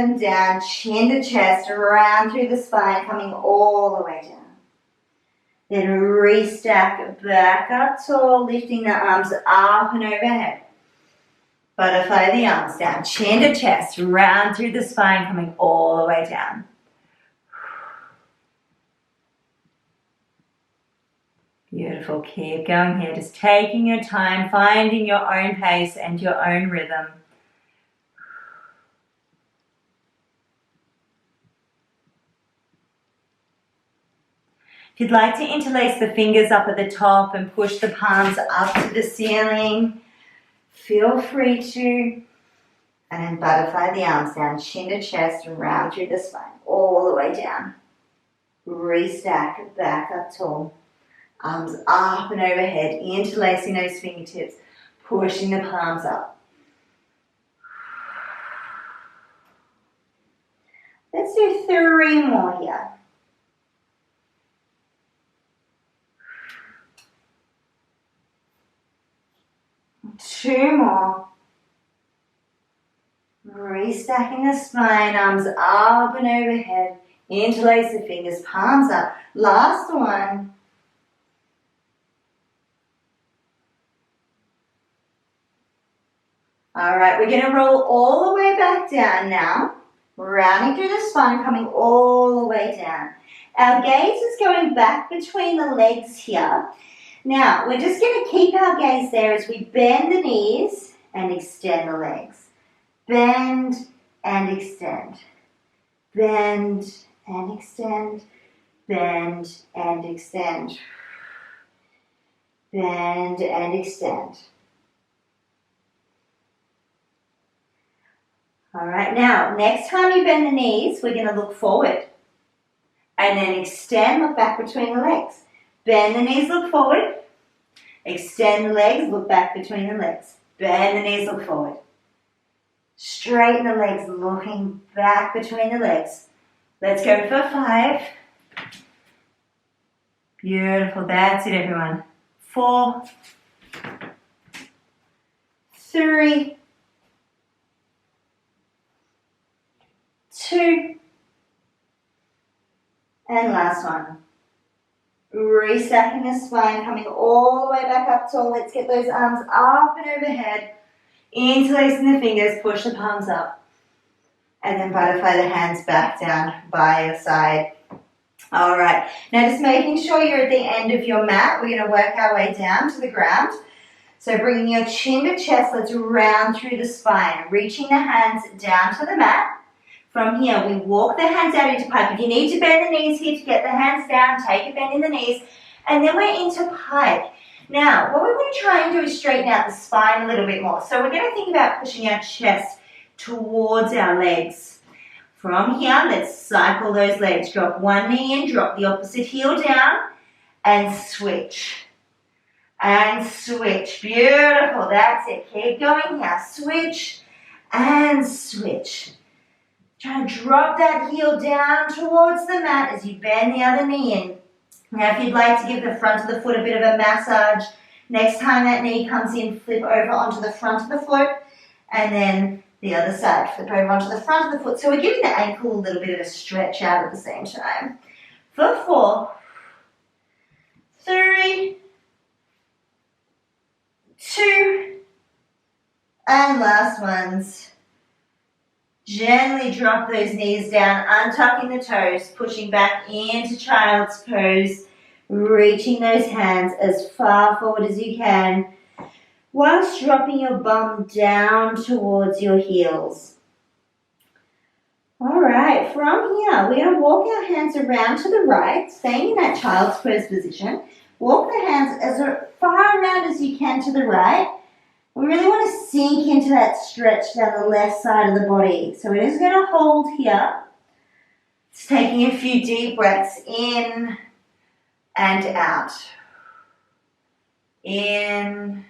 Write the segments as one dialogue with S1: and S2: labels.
S1: them down, chin to chest, around through the spine, coming all the way down. Then restack back up tall, lifting the arms up and overhead. Butterfly the arms down, chin to chest, round through the spine, coming all the way down. Beautiful, keep going here, just taking your time, finding your own pace and your own rhythm. If you'd like to interlace the fingers up at the top and push the palms up to the ceiling, feel free to. And then butterfly the arms down, chin to chest, and round through the spine, all the way down. Restack back up tall. Arms up and overhead, interlacing those fingertips, pushing the palms up. Let's do 3 more here. Two more. Restacking the spine, arms up and overhead. Interlace the fingers, palms up. Last one. All right, we're going to roll all the way back down now. Rounding through the spine, coming all the way down. Our gaze is going back between the legs here. Now, we're just going to keep our gaze there as we bend the knees and extend the legs. Bend and extend. Bend and extend. Bend and extend. Bend and extend. All right, now, next time you bend the knees, we're going to look forward. And then extend, look back between the legs. Bend the knees, look forward. Extend the legs, look back between the legs. Bend the knees, look forward. Straighten the legs, looking back between the legs. Let's go for 5. Beautiful, that's it everyone. 4, 3, 2, and last one. Restacking the spine, coming all the way back up tall. Let's get those arms up and overhead. Interlacing the fingers, push the palms up. And then butterfly the hands back down by your side. All right, now just making sure you're at the end of your mat. We're going to work our way down to the ground. So bringing your chin to chest, let's round through the spine. Reaching the hands down to the mat. From here, we walk the hands out into pike. If you need to bend the knees here to get the hands down, take a bend in the knees. And then we're into pike. Now, what we want to try and do is straighten out the spine a little bit more. So we're going to think about pushing our chest towards our legs. From here, let's cycle those legs. Drop one knee in, drop the opposite heel down, and switch. And switch. Beautiful, that's it. Keep going here. Switch and switch. Try to drop that heel down towards the mat as you bend the other knee in. Now, if you'd like to give the front of the foot a bit of a massage, next time that knee comes in, flip over onto the front of the foot, and then the other side, flip over onto the front of the foot. So we're giving the ankle a little bit of a stretch out at the same time. For 4, 3, 2, and last ones. Gently drop those knees down, untucking the toes, pushing back into child's pose, reaching those hands as far forward as you can, whilst dropping your bum down towards your heels. All right, from here, we're going to walk our hands around to the right, staying in that child's pose position. Walk the hands as far around as you can to the right. We really want to sink into that stretch down the left side of the body. So we're just going to hold here. It's taking a few deep breaths in and out. In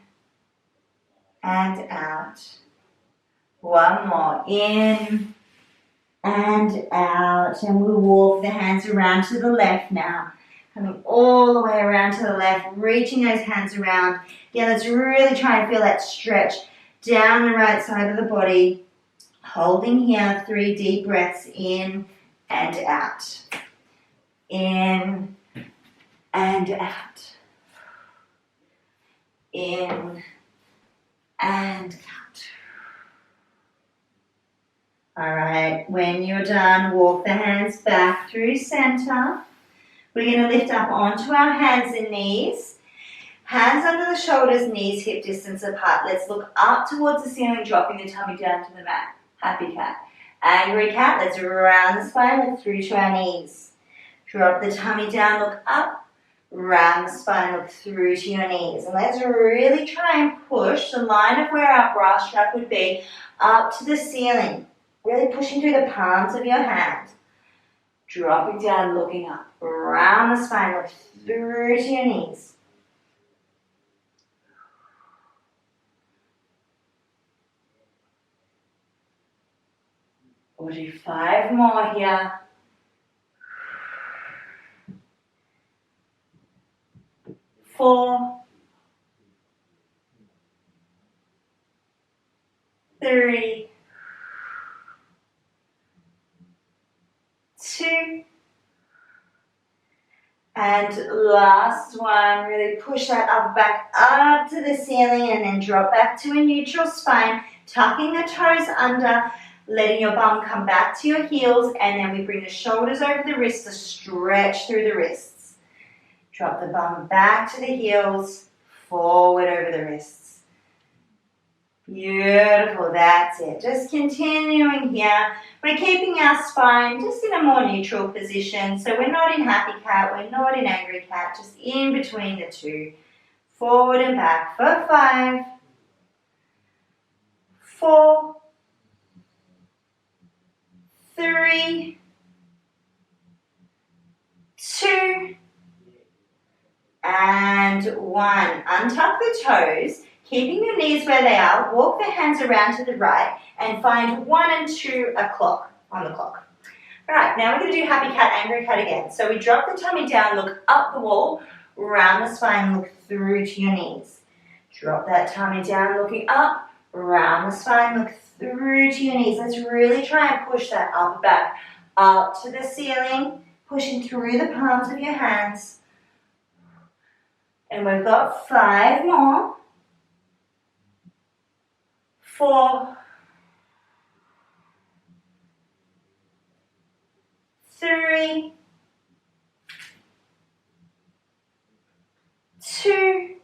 S1: and out. One more. In and out. And we'll walk the hands around to the left now. Coming all the way around to the left, reaching those hands around. Again, let's really try and feel that stretch down the right side of the body. Holding here, 3 deep breaths in and out. In and out. In and out. All right, when you're done, walk the hands back through center. We're going to lift up onto our hands and knees. Hands under the shoulders, knees hip distance apart. Let's look up towards the ceiling, dropping the tummy down to the mat. Happy cat. Angry cat, let's round the spine, look through to our knees. Drop the tummy down, look up, round the spine, look through to your knees. And let's really try and push the line of where our bra strap would be up to the ceiling. Really pushing through the palms of your hand. Dropping down, looking up, round the spine, look through to your knees. We'll do 5 more here. 4, 3, 2, and last one. Really push that up, back up to the ceiling and then drop back to a neutral spine, tucking the toes under, letting your bum come back to your heels, and then we bring the shoulders over the wrists to stretch through the wrists. Drop the bum back to the heels, forward over the wrists. Beautiful, that's it. Just continuing here. We're keeping our spine just in a more neutral position. So we're not in happy cat, we're not in angry cat, just in between the two. Forward and back for 5, 4, 3, 2, and 1. Untuck the toes, keeping your knees where they are. Walk the hands around to the right and find 1 and 2 o'clock on the clock. All right, now we're going to do happy cat, angry cat again. So we drop the tummy down, look up the wall, round the spine, look through to your knees. Drop that tummy down, looking up, round the spine, look through to your knees. Let's really try and push that upper back up to the ceiling, pushing through the palms of your hands. And we've got 5 more. 4, 3, 2,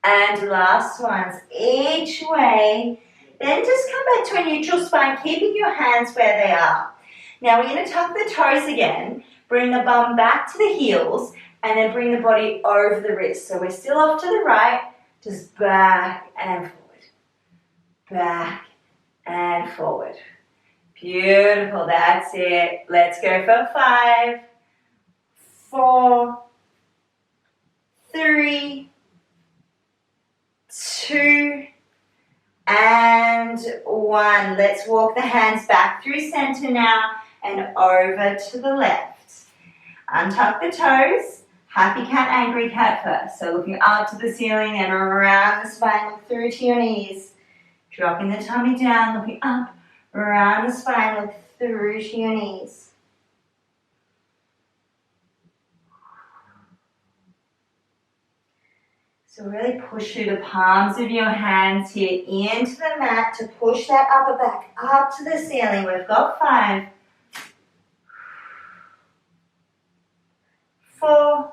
S1: and last ones, each way. Then just come back to a neutral spine, keeping your hands where they are. Now we're going to tuck the toes again, bring the bum back to the heels, and then bring the body over the wrist. So we're still off to the right, just back and forward. Back and forward. Beautiful, that's it. Let's go for 5, 4, 3, 2, and 1. Let's walk the hands back through center now and over to the left. Untuck the toes. Happy cat, angry cat first. So looking up to the ceiling and around the spine, look through to your knees. Dropping the tummy down, looking up, around the spine, look through to your knees. So really push through the palms of your hands here into the mat to push that upper back up to the ceiling. We've got 5, 4,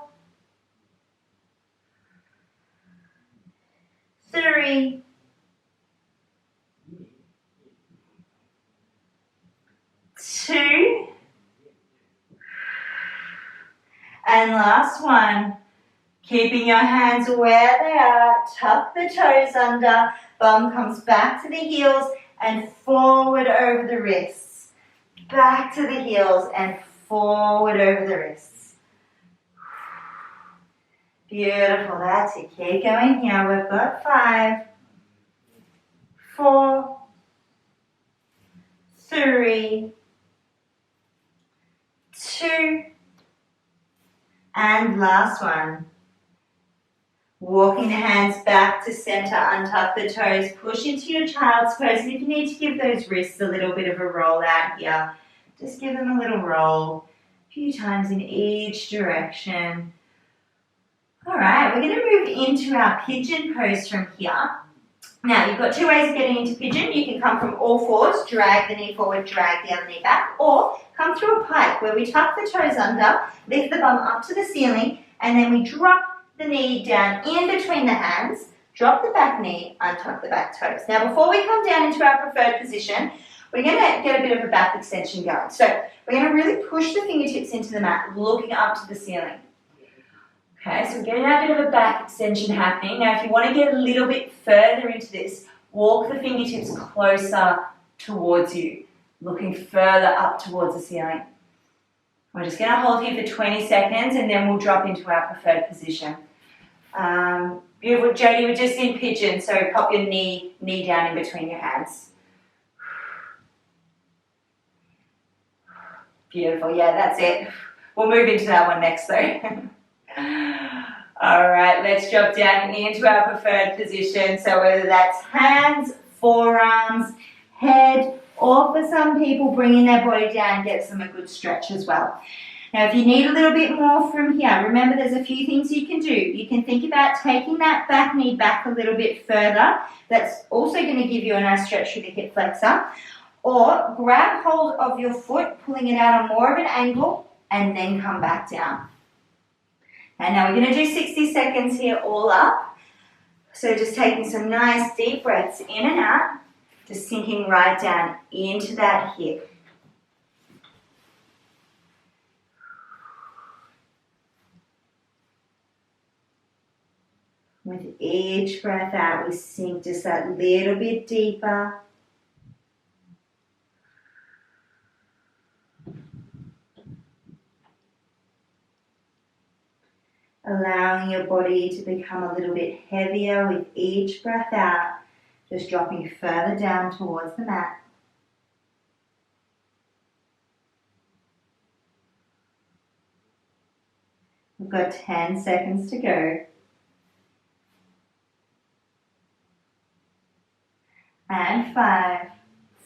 S1: 3, 2, and last one. Keeping your hands where they are, tuck the toes under, bum comes back to the heels and forward over the wrists. Back to the heels and forward over the wrists. Beautiful, that's it. Keep going here. We've got 5, 4, 3, 2, and last one. Walking the hands back to center, untuck the toes, push into your child's pose. And if you need to give those wrists a little bit of a roll out here, just give them a little roll a few times in each direction. All right, we're going to move into our pigeon pose from here. Now, you've got two ways of getting into pigeon. You can come from all fours, drag the knee forward, drag the other knee back, or come through a pike where we tuck the toes under, lift the bum up to the ceiling, and then we drop the knee down in between the hands, drop the back knee, untuck the back toes. Now, before we come down into our preferred position, we're going to get a bit of a back extension going. So we're going to really push the fingertips into the mat, looking up to the ceiling. Okay, so we're getting that bit of a back extension happening. Now, if you want to get a little bit further into this, walk the fingertips closer towards you, looking further up towards the ceiling. We're just going to hold here for 20 seconds and then we'll drop into our preferred position. Beautiful, Jodie, we're just in pigeon, so pop your knee down in between your hands. Beautiful, yeah, that's it. We'll move into that one next though. All right, let's drop down into our preferred position. So whether that's hands, forearms, head, or for some people bringing their body down gets them a good stretch as well. Now if you need a little bit more from here, remember there's a few things you can do. You can think about taking that back knee back a little bit further. That's also going to give you a nice stretch through the hip flexor. Or grab hold of your foot, pulling it out on more of an angle, and then come back down. And now we're going to do 60 seconds here all up. So just taking some nice deep breaths in and out, just sinking right down into that hip. With each breath out, we sink just that little bit deeper. Allowing your body to become a little bit heavier with each breath out, just dropping further down towards the mat. We've got 10 seconds to go. And 5,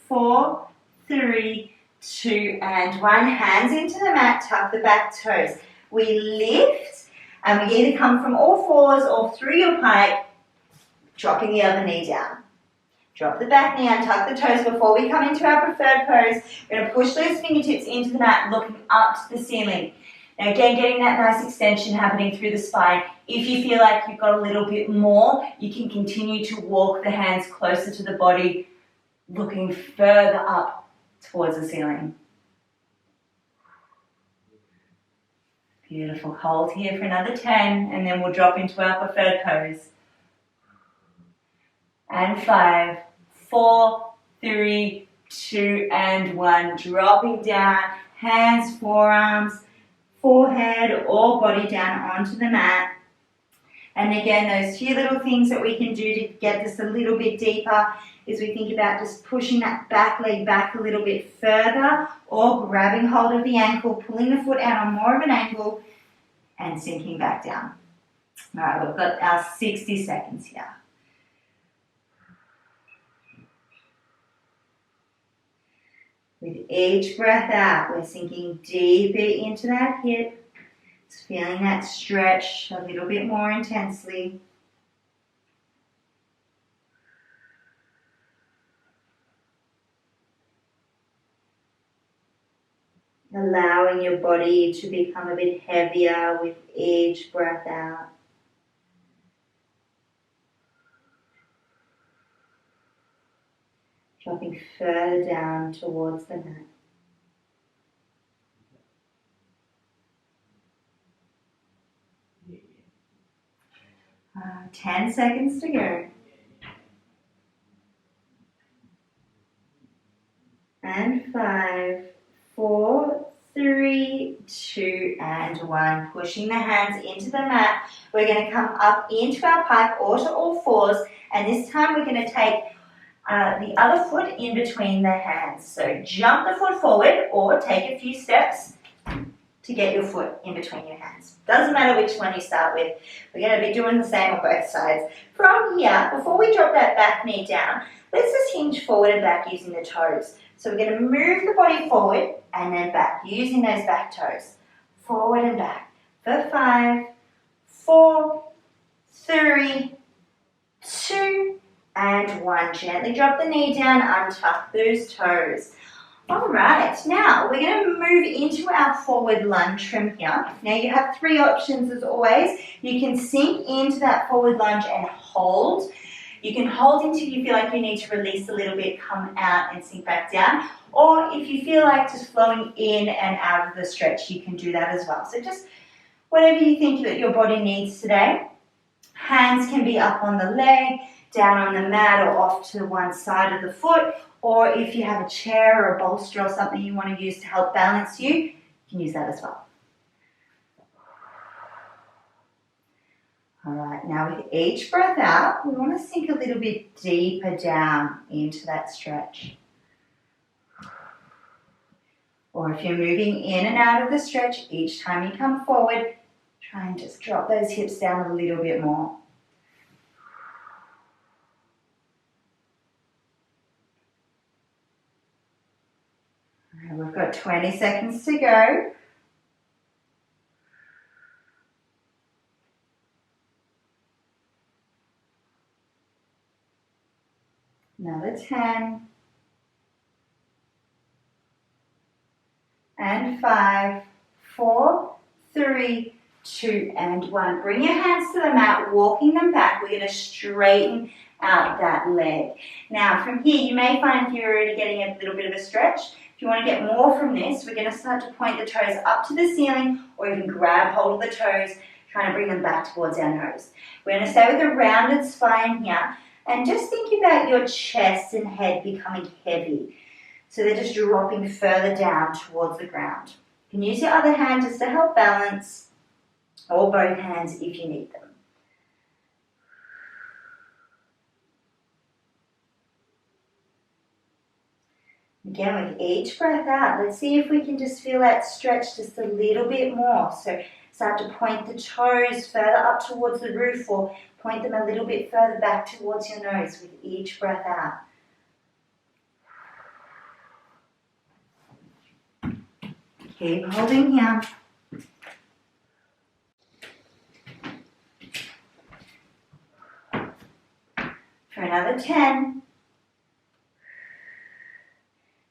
S1: 4, 3, 2, and 1. Hands into the mat, tuck the back toes. We lift, and we either come from all fours or through your pike, dropping the other knee down. Drop the back knee and tuck the toes before we come into our preferred pose. We're going to push those fingertips into the mat, looking up to the ceiling. Now again, getting that nice extension happening through the spine. If you feel like you've got a little bit more, you can continue to walk the hands closer to the body, looking further up towards the ceiling. Beautiful. Hold here for another 10, and then we'll drop into our preferred pose. And 5, 4, 3, 2, and 1. Dropping down, hands, forearms, forehead or body down onto the mat. And again, those few little things that we can do to get this a little bit deeper is we think about just pushing that back leg back a little bit further or grabbing hold of the ankle, pulling the foot out on more of an angle and sinking back down. All right, we've got our 60 seconds here. With each breath out, we're sinking deeper into that hip, just feeling that stretch a little bit more intensely. Allowing your body to become a bit heavier with each breath out. Dropping further down towards the mat. 10 seconds to go. And 5, 4, 3, 2, and 1. Pushing the hands into the mat. We're going to come up into our pike or to all fours. And this time we're going to take the other foot in between the hands. So jump the foot forward or take a few steps to to get your foot in between your hands. Doesn't matter which one you start with. We're going to be doing the same on both sides. From here, before we drop that back knee down, let's just hinge forward and back using the toes. So we're going to move the body forward and then back using those back toes. Forward and back. For 5, 4, 3, 2, and 1. Gently drop the knee down, untuck those toes. All right, now we're going to move into our forward lunge from here. Now you have 3 options as always. You can sink into that forward lunge and hold. You can hold until you feel like you need to release a little bit, come out and sink back down. Or if you feel like just flowing in and out of the stretch, you can do that as well. So just whatever you think that your body needs today. Hands can be up on the leg, down on the mat or off to one side of the foot. Or if you have a chair or a bolster or something you want to use to help balance you, you can use that as well. All right, now with each breath out, we want to sink a little bit deeper down into that stretch. Or if you're moving in and out of the stretch, each time you come forward, try and just drop those hips down a little bit more. All right, we've got 20 seconds to go. Another 10. And 5, 4, 3, 2, and 1. Bring your hands to the mat, walking them back. We're going to straighten out that leg. Now from here, you may find you're already getting a little bit of a stretch. If you want to get more from this, we're going to start to point the toes up to the ceiling or even grab hold of the toes, trying to bring them back towards our nose. We're going to stay with a rounded spine here and just think about your chest and head becoming heavy. So they're just dropping further down towards the ground. You can use your other hand just to help balance, or both hands if you need them. Again, with each breath out, let's see if we can just feel that stretch just a little bit more. So start to point the toes further up towards the roof or point them a little bit further back towards your nose with each breath out. Keep holding here. For another 10.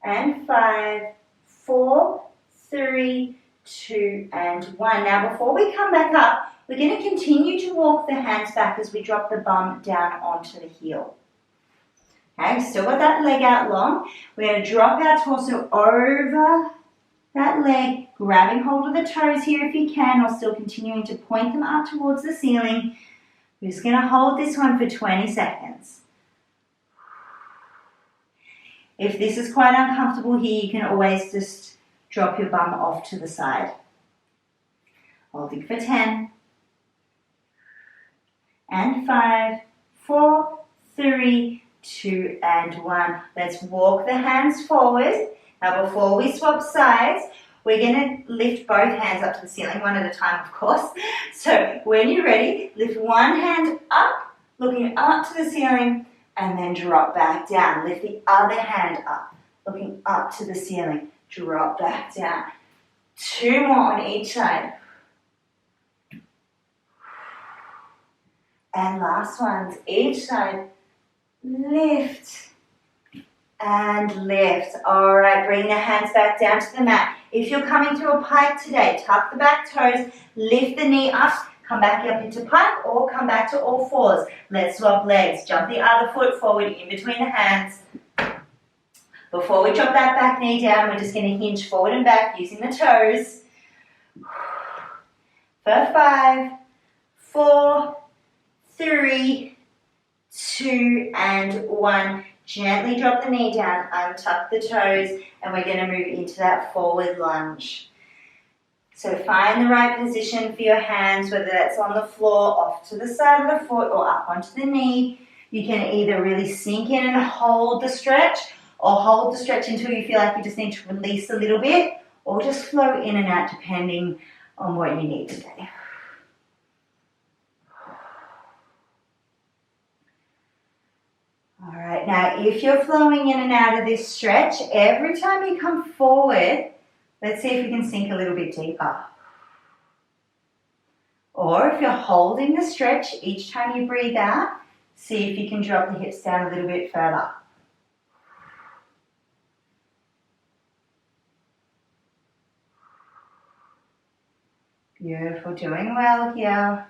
S1: And 5, 4, 3, 2, and 1. Now before we come back up, we're going to continue to walk the hands back as we drop the bum down onto the heel. Okay, we've still got that leg out long. We're going to drop our torso over that leg, grabbing hold of the toes here if you can, or still continuing to point them up towards the ceiling. We're just going to hold this one for 20 seconds. If this is quite uncomfortable here, you can always just drop your bum off to the side. Holding for 10. And 5, 4, 3, 2, and 1. Let's walk the hands forward. Now before we swap sides, we're going to lift both hands up to the ceiling, one at a time of course. So when you're ready, lift one hand up, looking up to the ceiling, and then drop back down. Lift the other hand up, looking up to the ceiling, drop back down. 2 more on each side. And last ones, each side, lift and lift. All right, bring the hands back down to the mat. If you're coming through a pike today, tuck the back toes, lift the knee up, come back up into pike or come back to all fours. Let's swap legs. Jump the other foot forward in between the hands. Before we drop that back knee down, we're just going to hinge forward and back using the toes. For 5, 4, 3, 2, and 1. Gently drop the knee down, untuck the toes, and we're going to move into that forward lunge. So find the right position for your hands, whether that's on the floor, off to the side of the foot, or up onto the knee. You can either really sink in and hold the stretch, or hold the stretch until you feel like you just need to release a little bit, or just flow in and out depending on what you need today. All right, now if you're flowing in and out of this stretch, every time you come forward, let's see if we can sink a little bit deeper. Or if you're holding the stretch, each time you breathe out, see if you can drop the hips down a little bit further. Beautiful, doing well here.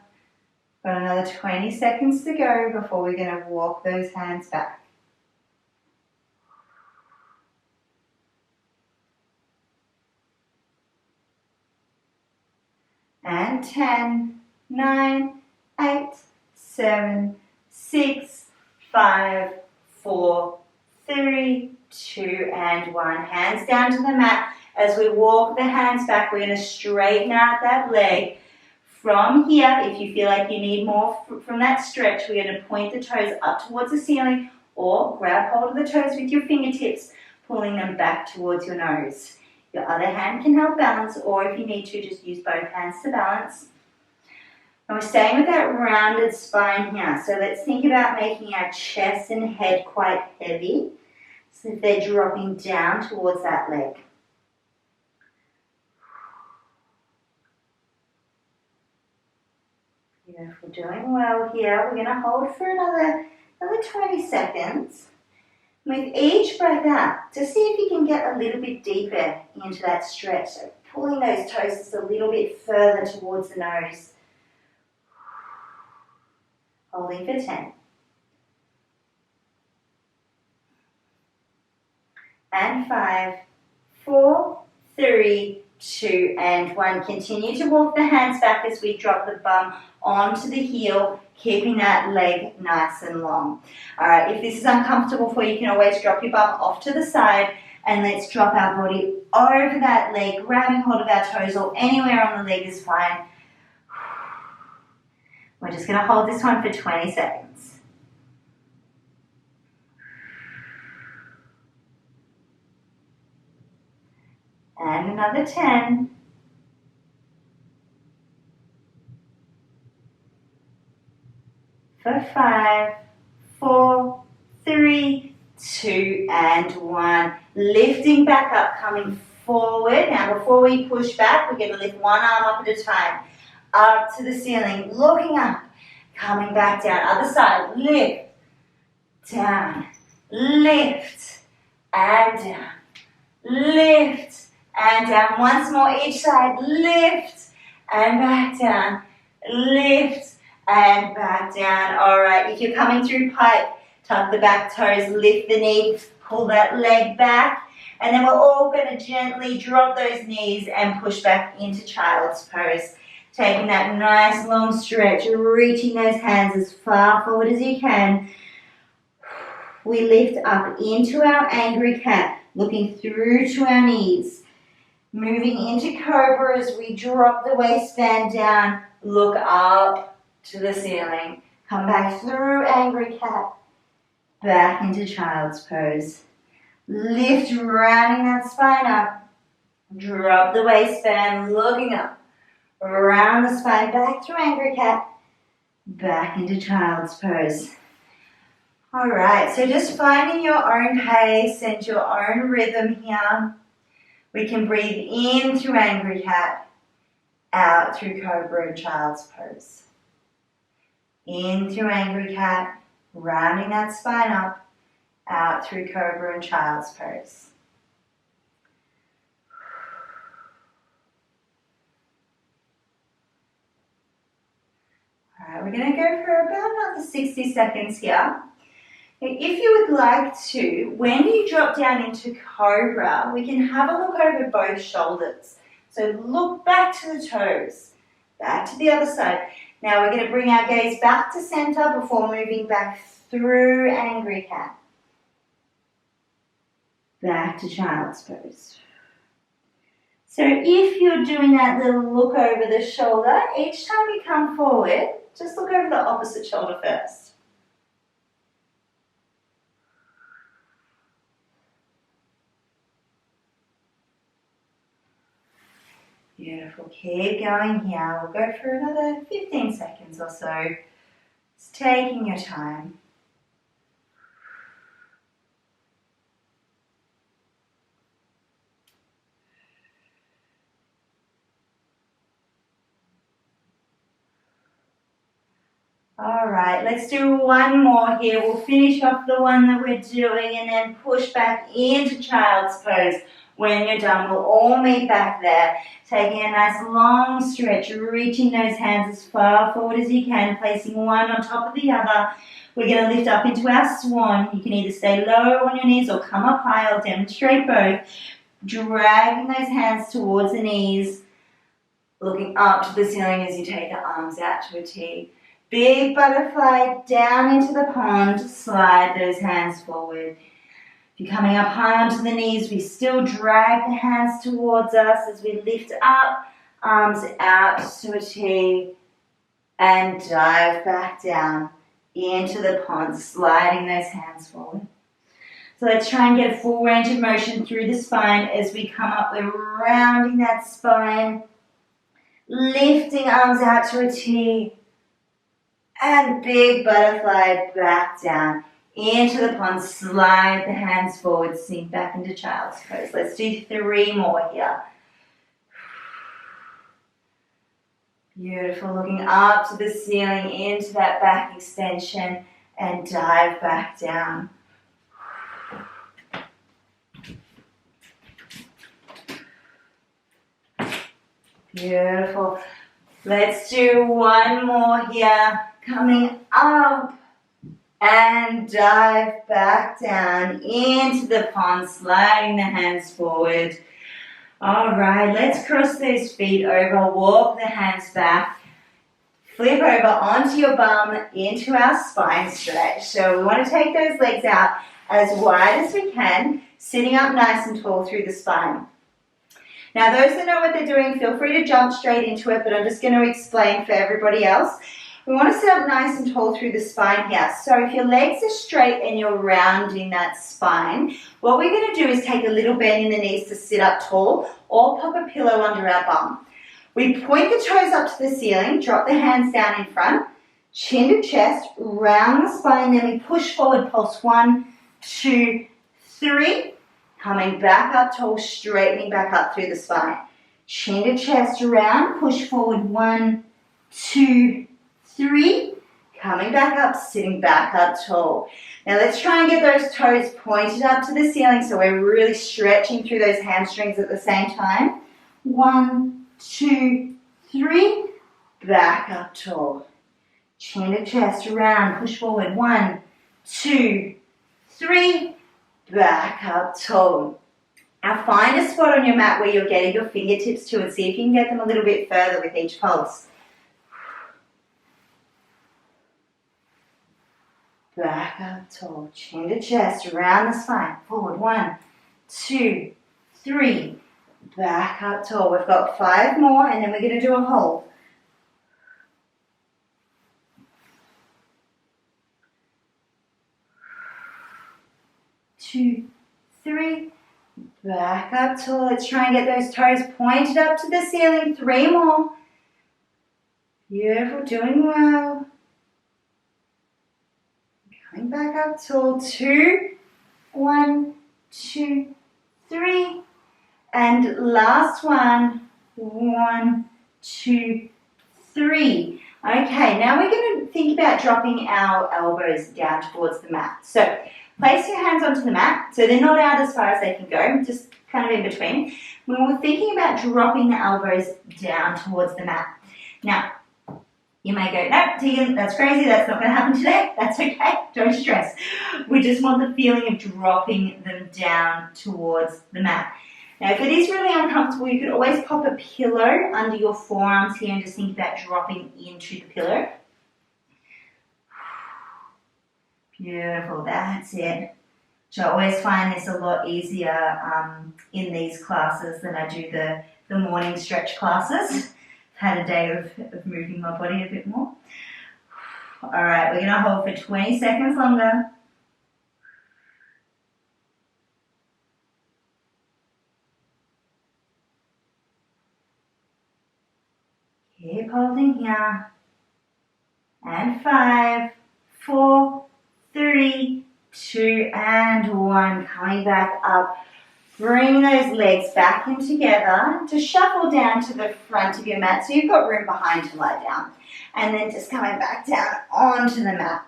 S1: Got another 20 seconds to go before we're going to walk those hands back. And 10, 9, 8, 7, 6, 5, 4, 3, 2, and 1. Hands down to the mat. As we walk the hands back, we're going to straighten out that leg. From here, if you feel like you need more from that stretch, we're going to point the toes up towards the ceiling or grab hold of the toes with your fingertips, pulling them back towards your nose. Your other hand can help balance, or if you need to, just use both hands to balance. And we're staying with that rounded spine here. So let's think about making our chest and head quite heavy. So if they're dropping down towards that leg. Beautiful, doing well here. We're going to hold for another 20 seconds. With each breath out, just see if you can get a little bit deeper into that stretch. So pulling those toes just a little bit further towards the nose. Holding for 10. And 5, 4, 3, 2, and 1. Continue to walk the hands back as we drop the bum onto the heel, keeping that leg nice and long. All right, if this is uncomfortable for you, you can always drop your bum off to the side, and let's drop our body over that leg, grabbing hold of our toes, or anywhere on the leg is fine. We're just going to hold this one for 20 seconds. And another 10. For 5, 4, 3, 2, and 1. Lifting back up, coming forward. Now before we push back, we're going to lift one arm up at a time. Up to the ceiling, looking up, coming back down. Other side, lift, down, lift, and down, lift, and down. Once more each side, lift, and back down, lift, and back down. All right, if you're coming through pipe, tuck the back toes, lift the knees, pull that leg back, and then we're all going to gently drop those knees and push back into child's pose. Taking that nice long stretch, reaching those hands as far forward as you can. We lift up into our angry cat, looking through to our knees. Moving into cobra as we drop the waistband down, look up to the ceiling. Come back through angry cat, back into child's pose. Lift, rounding that spine up. Drop the waistband, looking up. Around the spine, back through angry cat, back into child's pose. All right, so just finding your own pace and your own rhythm here. We can breathe in through angry cat, out through cobra and child's pose. In through angry cat, rounding that spine up, out through cobra and child's pose. All right, we're going to go for about another 60 seconds here. If you would like to, when you drop down into cobra, we can have a look over both shoulders. So look back to the toes, back to the other side. Now we're going to bring our gaze back to center before moving back through angry cat. Back to child's pose. So if you're doing that little look over the shoulder, each time you come forward, just look over the opposite shoulder first. Beautiful. Keep going here. We'll go for another 15 seconds or so. Just taking your time. Alright, let's do one more here. We'll finish off the one that we're doing and then push back into child's pose. When you're done, we'll all meet back there. Taking a nice long stretch, reaching those hands as far forward as you can, placing one on top of the other. We're going to lift up into our swan. You can either stay low on your knees or come up high. I'll demonstrate both. Dragging those hands towards the knees, looking up to the ceiling as you take the arms out to a T. Big butterfly down into the pond, slide those hands forward. If you're coming up high onto the knees, we still drag the hands towards us as we lift up, arms out to a T, and dive back down into the pond, sliding those hands forward. So let's try and get a full range of motion through the spine as we come up. We're rounding that spine, lifting arms out to a T, and big butterfly back down into the pond. Slide the hands forward, sink back into child's pose. Let's do 3 more here. Beautiful. Looking up to the ceiling, into that back extension, and dive back down. Beautiful. Let's do one more here. Coming up and dive back down into the pond, sliding the hands forward. All right, let's cross those feet over, walk the hands back, flip over onto your bum into our spine stretch. So we want to take those legs out as wide as we can, sitting up nice and tall through the spine. Now, those that know what they're doing, feel free to jump straight into it, but I'm just going to explain for everybody else. We want to sit up nice and tall through the spine here. So if your legs are straight and you're rounding that spine, what we're going to do is take a little bend in the knees to sit up tall or pop a pillow under our bum. We point the toes up to the ceiling, drop the hands down in front, chin to chest, round the spine, then we push forward, pulse 1, 2, 3. Coming back up tall, straightening back up through the spine. Chin to chest around, push forward 1, 2, 3. Coming back up, sitting back up tall. Now let's try and get those toes pointed up to the ceiling so we're really stretching through those hamstrings at the same time. 1, 2, 3. Back up tall. Chin to chest around, push forward 1, 2, 3. Back up tall. Now find a spot on your mat where you're getting your fingertips to and see if you can get them a little bit further with each pulse. Back up tall. Chin to chest, around the spine. Forward 1, 2, 3. Back up tall. We've got 5 more and then we're going to do a hold. 2, 3, back up tall. Let's try and get those toes pointed up to the ceiling. 3 more. Beautiful, doing well. Coming back up tall. 2, 1, 2, 3. And last one. 1, 2, 3. Okay, now we're going to think about dropping our elbows down towards the mat. So place your hands onto the mat, so they're not out as far as they can go, just kind of in between. When we're thinking about dropping the elbows down towards the mat. Now, you may go, no, Tegan, that's crazy, that's not going to happen today. That's okay, don't stress. We just want the feeling of dropping them down towards the mat. Now, if it is really uncomfortable, you could always pop a pillow under your forearms here and just think about dropping into the pillow. Beautiful, that's it. So I always find this a lot easier in these classes than I do the morning stretch classes. Had a day of moving my body a bit more. All right, we're going to hold for 20 seconds longer. holding here. And 5, 4, 3, 2, and 1. Coming back up. Bring those legs back in together to shuffle down to the front of your mat so you've got room behind to lie down. And then just coming back down onto the mat.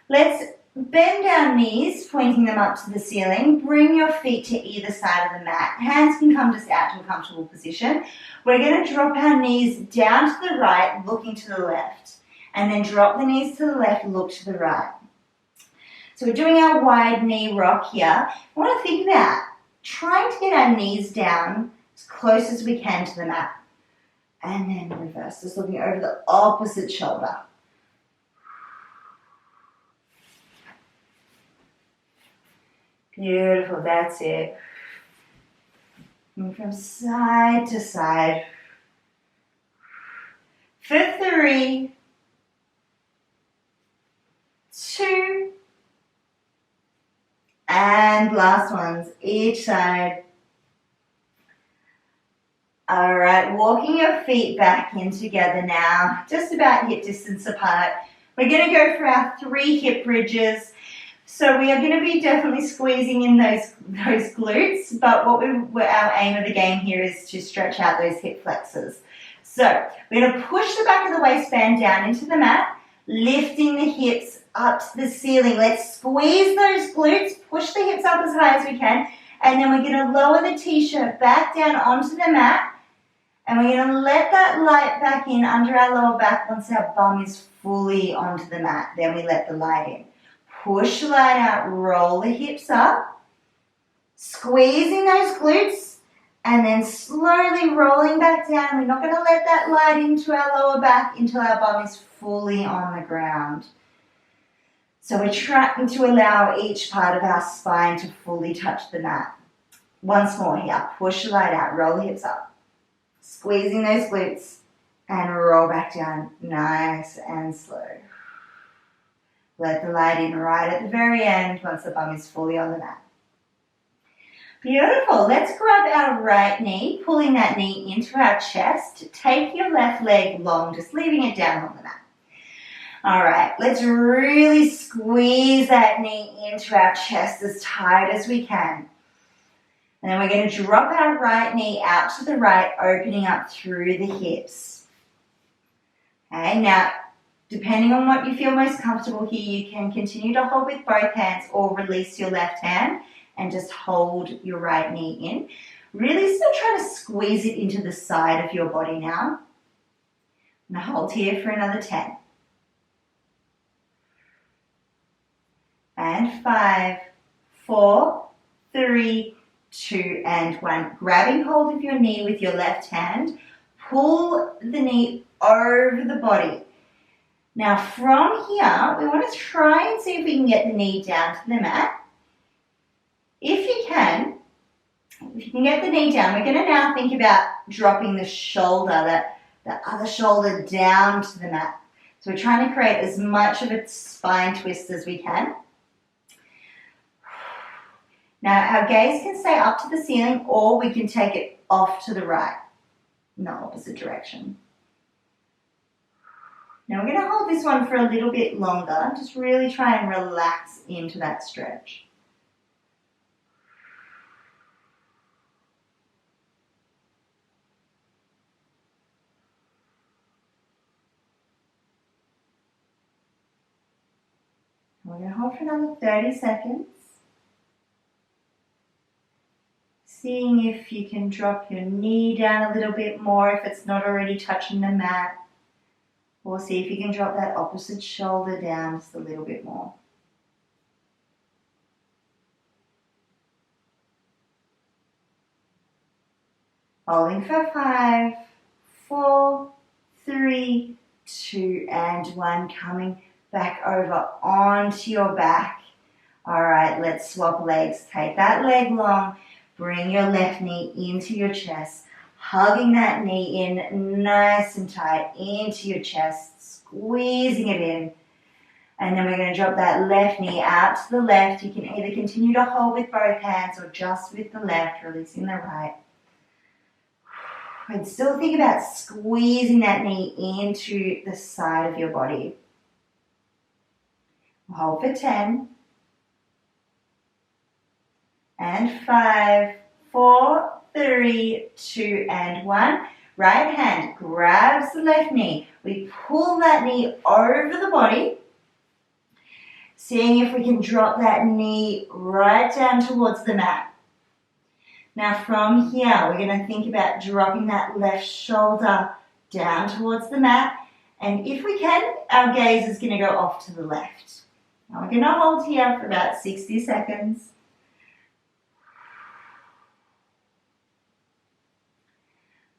S1: Let's bend our knees, pointing them up to the ceiling. Bring your feet to either side of the mat. Hands can come just out to a comfortable position. We're going to drop our knees down to the right, looking to the left. And then drop the knees to the left, look to the right. So we're doing our wide knee rock here. I want to think about trying to get our knees down as close as we can to the mat. And then reverse, just looking over the opposite shoulder. Beautiful, that's it. Move from side to side. For 3, 2, and last ones, each side. All right, walking your feet back in together now, just about hip distance apart. We're going to go for our 3 hip bridges. So we are going to be definitely squeezing in those glutes, but our aim of the game here is to stretch out those hip flexors. So we're going to push the back of the waistband down into the mat, lifting the hips up to the ceiling. Let's squeeze those glutes, push the hips up as high as we can, and then we're going to lower the t-shirt back down onto the mat, and we're going to let that light back in under our lower back once our bum is fully onto the mat. Then we let the light in. Push the light out, roll the hips up, squeezing those glutes, and then slowly rolling back down. We're not going to let that light into our lower back until our bum is fully on the ground. So we're trying to allow each part of our spine to fully touch the mat. Once more here, push the light out, roll the hips up, squeezing those glutes, and roll back down nice and slow. Let the light in right at the very end once the bum is fully on the mat. Beautiful. Let's grab our right knee, pulling that knee into our chest. Take your left leg long, just leaving it down on the mat. All right, let's really squeeze that knee into our chest as tight as we can. And then we're going to drop our right knee out to the right, opening up through the hips. Okay, now, depending on what you feel most comfortable here, you can continue to hold with both hands or release your left hand and just hold your right knee in. Really still try to squeeze it into the side of your body now. And hold here for another 10. And 5, 4, 3, 2, and 1. Grabbing hold of your knee with your left hand, pull the knee over the body. Now from here, we want to try and see if we can get the knee down to the mat. If you can get the knee down, we're going to now think about dropping the shoulder, the other shoulder down to the mat. So we're trying to create as much of a spine twist as we can. Now our gaze can stay up to the ceiling, or we can take it off to the right in the opposite direction. Now we're going to hold this one for a little bit longer. Just really try and relax into that stretch. We're going to hold for another 30 seconds. Seeing if you can drop your knee down a little bit more if it's not already touching the mat. Or see if you can drop that opposite shoulder down just a little bit more. Holding for 5, 4, 3, 2, and 1. Coming back over onto your back. All right, let's swap legs. Take that leg long. Bring your left knee into your chest. Hugging that knee in nice and tight into your chest, squeezing it in. And then we're going to drop that left knee out to the left. You can either continue to hold with both hands or just with the left, releasing the right. And still think about squeezing that knee into the side of your body. Hold for 10. And 5, 4, 3, 2, and 1. Right hand grabs the left knee. We pull that knee over the body. Seeing if we can drop that knee right down towards the mat. Now from here, we're going to think about dropping that left shoulder down towards the mat. And if we can, our gaze is going to go off to the left. Now we're going to hold here for about 60 seconds.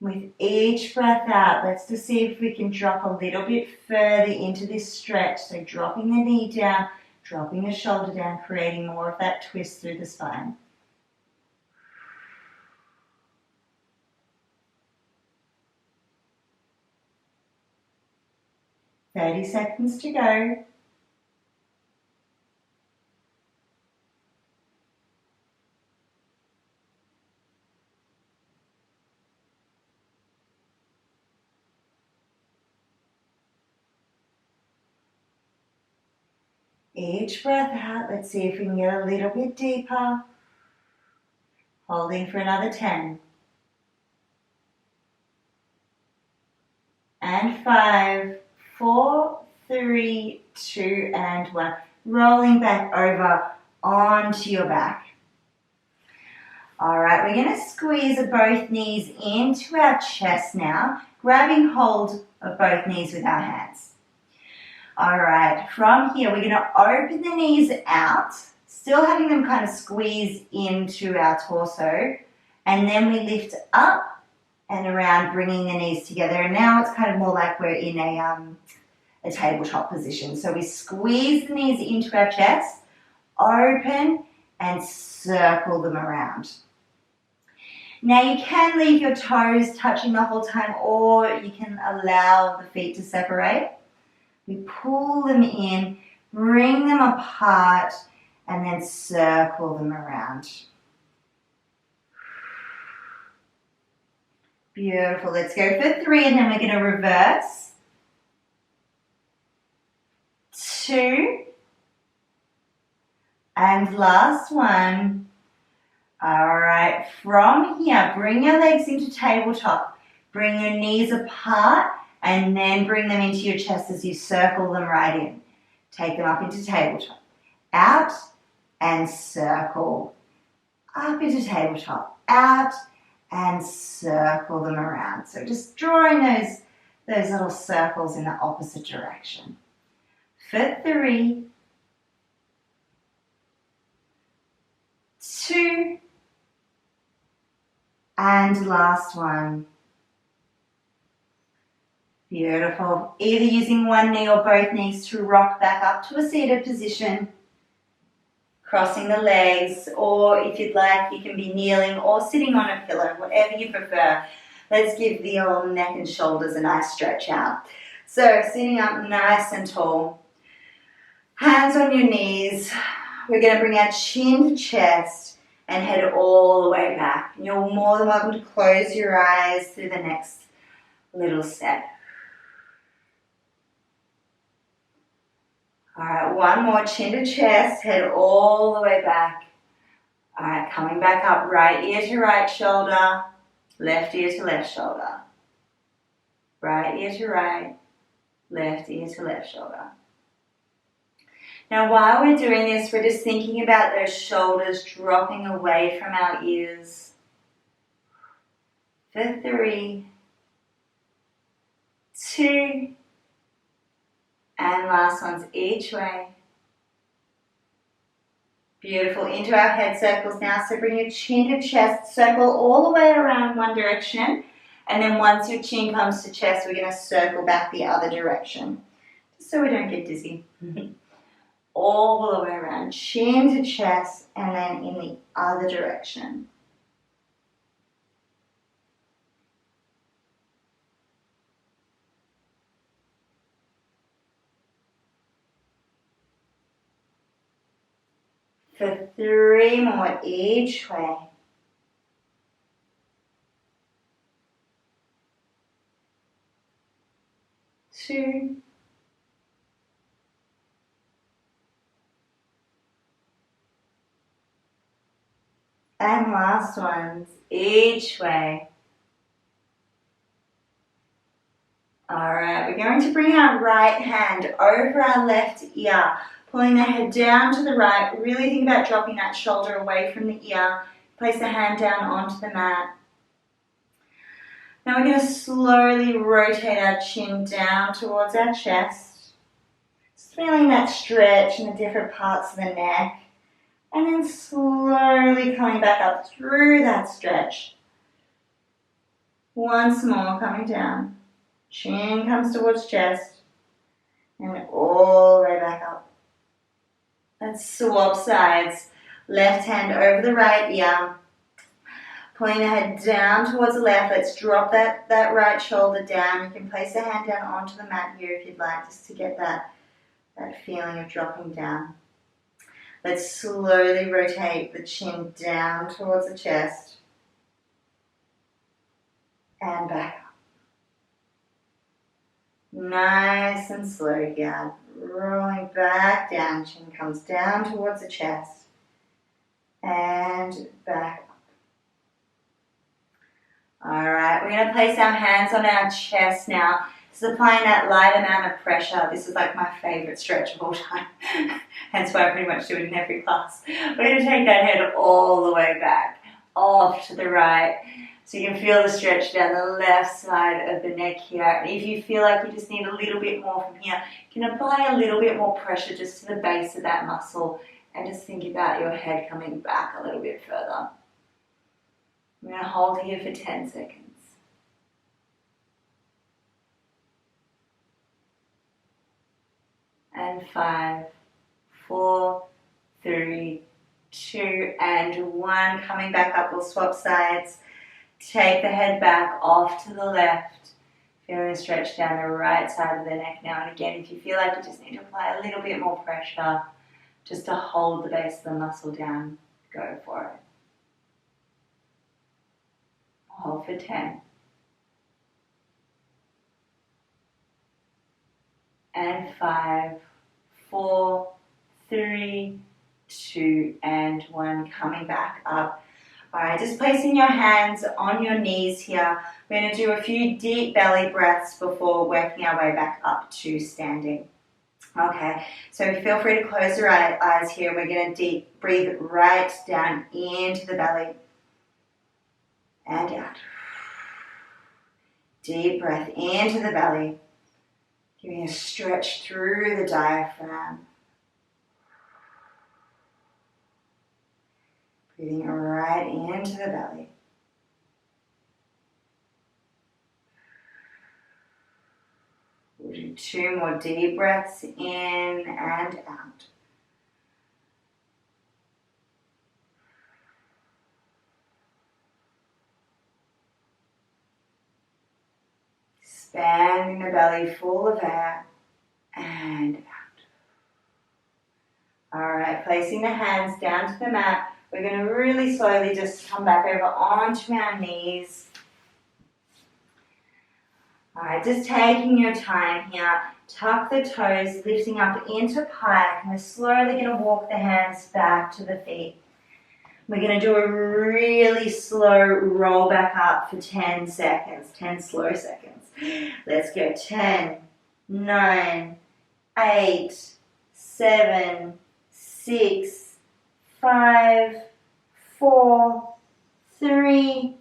S1: With each breath out, let's just see if we can drop a little bit further into this stretch. So dropping the knee down, dropping the shoulder down, creating more of that twist through the spine. "30 seconds to go." Each breath out, let's see if we can get a little bit deeper. Holding for another 10. And 5, 4, 3, 2, and 1. Rolling back over onto your back. All right, we're going to squeeze both knees into our chest now, grabbing hold of both knees with our hands. All right, from here, we're going to open the knees out, still having them kind of squeeze into our torso, and then we lift up and around, bringing the knees together. And now it's kind of more like we're in a tabletop position. So we squeeze the knees into our chest, open, and circle them around. Now you can leave your toes touching the whole time, or you can allow the feet to separate. We pull them in, bring them apart, and then circle them around. Beautiful. Let's go for 3, and then we're going to reverse. 2. And last one. All right. From here, bring your legs into tabletop. Bring your knees apart, and then bring them into your chest as you circle them right in. Take them up into tabletop. Out and circle. Up into tabletop. Out and circle them around. So just drawing those little circles in the opposite direction. For 3, 2, and last one. Beautiful. Either using one knee or both knees to rock back up to a seated position, crossing the legs, or if you'd like, you can be kneeling or sitting on a pillow, whatever you prefer. Let's give the old neck and shoulders a nice stretch out. So sitting up nice and tall, hands on your knees. We're going to bring our chin to chest and head all the way back. And you're more than welcome to close your eyes through the next little step. All right, one more, chin to chest, head all the way back. All right, coming back up, right ear to right shoulder, left ear to left shoulder. Right ear to right, left ear to left shoulder. Now while we're doing this, we're just thinking about those shoulders dropping away from our ears. For 3, 2, and last one's each way. Beautiful. Into our head circles now. So bring your chin to chest, circle all the way around one direction. And then once your chin comes to chest, we're going to circle back the other direction. Just so we don't get dizzy. All the way around, chin to chest, and then in the other direction. For 3 more each way. 2. And last ones, each way. Alright, we're going to bring our right hand over our left ear, pulling the head down to the right. Really think about dropping that shoulder away from the ear. Place the hand down onto the mat. Now we're going to slowly rotate our chin down towards our chest. Just feeling that stretch in the different parts of the neck. And then slowly coming back up through that stretch. Once more, coming down. Chin comes towards chest. And all the way back up. Let's swap sides. Left hand over the right ear. Pulling the head down towards the left. Let's drop that right shoulder down. You can place the hand down onto the mat here if you'd like, just to get that feeling of dropping down. Let's slowly rotate the chin down towards the chest. And back up. Nice and slow here. Rolling back down. Chin comes down towards the chest. And back up. Alright, we're going to place our hands on our chest now. This is applying that light amount of pressure. This is like my favourite stretch of all time. Hence why I pretty much do it in every class. We're going to take that head all the way back, off to the right. So you can feel the stretch down the left side of the neck here. And if you feel like you just need a little bit more from here, you can apply a little bit more pressure just to the base of that muscle. And just think about your head coming back a little bit further. I'm going to hold here for 10 seconds. And 5, 4, 3, 2, and 1. Coming back up, we'll swap sides. Take the head back off to the left. Feeling a stretch down the right side of the neck now. And again, if you feel like you just need to apply a little bit more pressure just to hold the base of the muscle down, go for it. Hold for 10. And 5, 4, 3, 2, and 1. Coming back up. Alright, just placing your hands on your knees here. We're going to do a few deep belly breaths before working our way back up to standing. Okay, so feel free to close your eyes here. We're going to breathe right down into the belly. And out. Deep breath into the belly. Giving a stretch through the diaphragm. Breathing right into the belly. We'll do 2 more deep breaths in and out. Expanding the belly full of air and out. Alright, placing the hands down to the mat. We're going to really slowly just come back over onto our knees. Alright, just taking your time here. Tuck the toes, lifting up into pike. And we're slowly going to walk the hands back to the feet. We're going to do a really slow roll back up for 10 seconds. 10 slow seconds. Let's go. 10, 9, 8, 7, 6, 5, 4, 3,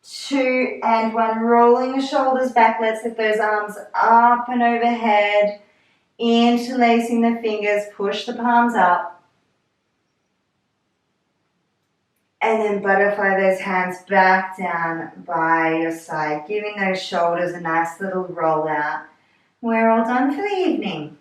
S1: 2, and 1. Rolling the shoulders back. Let's lift those arms up and overhead. Interlacing the fingers. Push the palms up. And then butterfly those hands back down by your side, giving those shoulders a nice little roll out. We're all done for the evening.